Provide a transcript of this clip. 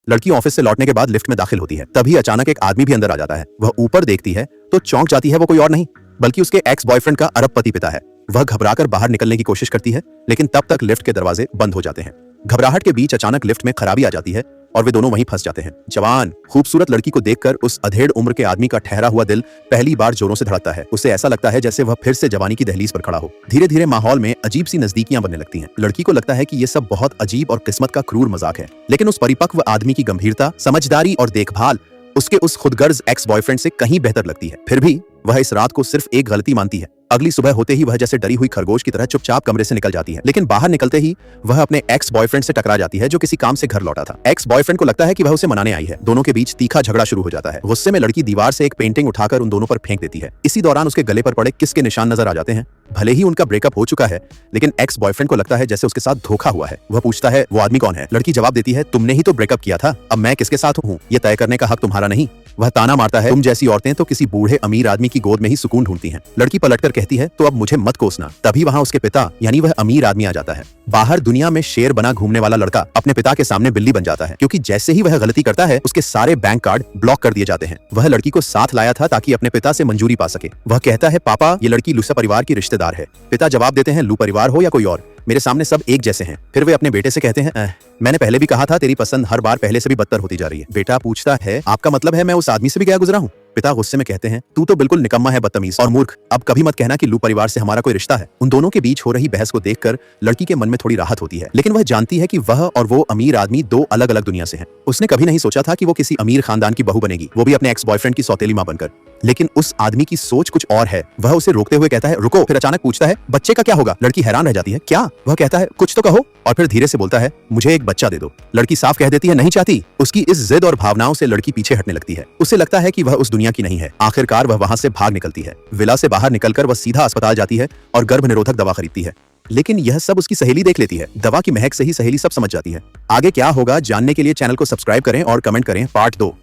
लड़की ऑफिस से लौटने के बाद लिफ्ट में दाखिल होती है, तभी अचानक एक आदमी भी अंदर आ जाता है। वह ऊपर देखती है तो चौंक जाती है। वो कोई और नहीं बल्कि उसके एक्स बॉयफ्रेंड का अरबपति पिता है। वह घबराकर बाहर निकलने की कोशिश करती है, लेकिन तब तक लिफ्ट के दरवाजे बंद हो जाते हैं। घबराहट के बीच अचानक लिफ्ट में खराबी आ जाती है और वे दोनों वहीं फंस जाते हैं। जवान खूबसूरत लड़की को देखकर उस अधेड़ उम्र के आदमी का ठहरा हुआ दिल पहली बार जोरों से धड़कता है। उसे ऐसा लगता है जैसे वह फिर से जवानी की दहलीज पर खड़ा हो। धीरे धीरे माहौल में अजीब सी नजदीकियां बनने लगती हैं। लड़की को लगता है कि ये सब बहुत अजीब और किस्मत का क्रूर मजाक है, लेकिन उस परिपक्व आदमी की गंभीरता, समझदारी और देखभाल उसके उस खुदगर्ज एक्स बॉयफ्रेंड से कहीं बेहतर लगती है। फिर भी वह इस रात को सिर्फ एक गलती मानती है। अगली सुबह होते ही वह जैसे डरी हुई खरगोश की तरह चुपचाप कमरे से निकल जाती है, लेकिन बाहर निकलते ही वह अपने एक्स बॉयफ्रेंड से टकरा जाती है जो किसी काम से घर लौटा था। एक्स बॉयफ्रेंड को लगता है कि वह उसे मनाने आई है। दोनों के बीच तीखा झगड़ा शुरू हो जाता है। गुस्से में लड़की दीवार से एक पेंटिंग उठाकर उन दोनों पर फेंक देती है। इसी दौरान उसके गले पर पड़े किस के निशान नजर आ जाते हैं। भले ही उनका ब्रेकअप हो चुका है, लेकिन एक्स बॉयफ्रेंड को लगता है जैसे उसके साथ धोखा हुआ है। वह पूछता है वो आदमी कौन है। लड़की जवाब देती है तुमने ही तो ब्रेकअप किया था, अब मैं किसके साथ हूँ ये तय करने का हक तुम्हारा नहीं। वह ताना मारता है तुम जैसी औरतें तो किसी बूढ़े अमीर आदमी की गोद में ही सुकून ढूंढती हैं। लड़की पलटकर कहती है तो अब मुझे मत कोसना। तभी वहां उसके पिता यानी वह अमीर आदमी आ जाता है। बाहर दुनिया में शेर बना घूमने वाला लड़का अपने पिता के सामने बिल्ली बन जाता है, क्योंकि जैसे ही वह गलती करता है उसके सारे बैंक कार्ड ब्लॉक कर दिए जाते हैं। वह लड़की को साथ लाया था ताकि अपने पिता से मंजूरी पा सके। वह कहता है पापा ये लड़की लूसा परिवार की रिश्तेदार है। पिता जवाब देते हैं लू परिवार हो या कोई और, मेरे सामने सब एक जैसे हैं। फिर वे अपने बेटे से कहते हैं मैंने पहले भी कहा था तेरी पसंद हर बार पहले से भी बदतर होती जा रही है। बेटा पूछता है आपका मतलब है मैं उस आदमी से भी गया गुजरा हूँ। पिता गुस्से में कहते हैं तू तो बिल्कुल निकम्मा है, बदतमीज और मूर्ख। अब कभी मत कहना कि लू परिवार से हमारा कोई रिश्ता है। उन दोनों के बीच हो रही बहस को देखकर लड़की के मन में थोड़ी राहत होती है, लेकिन वह जानती है कि वह और वो अमीर आदमी दो अलग अलग दुनिया से हैं। उसने कभी नहीं सोचा था कि वो किसी अमीर खानदान की बहू बनेगी, वो भी अपने एक्स बॉयफ्रेंड की सौतेली मां बनकर। लेकिन उस आदमी की सोच कुछ और है। वह उसे रोकते हुए कहता है रुको, फिर अचानक पूछता है बच्चे का क्या होगा। लड़की हैरान रह जाती है क्या। वह कहता है कुछ तो कहो, और फिर धीरे से बोलता है मुझे एक बच्चा दे दो। लड़की साफ कह देती है नहीं चाहती। उसकी इस जिद और भावनाओं से लड़की पीछे हटने लगती है। उसे लगता है कि वह उस दुनिया की नहीं है। आखिरकार वह वहां से भाग निकलती है। विला से बाहर निकलकर वह सीधा अस्पताल जाती है और गर्भ निरोधक दवा खरीदती है, लेकिन यह सब उसकी सहेली देख लेती है। दवा की महक से ही सहेली सब समझ जाती है। आगे क्या होगा जानने के लिए चैनल को सब्सक्राइब करें और कमेंट करें पार्ट 2।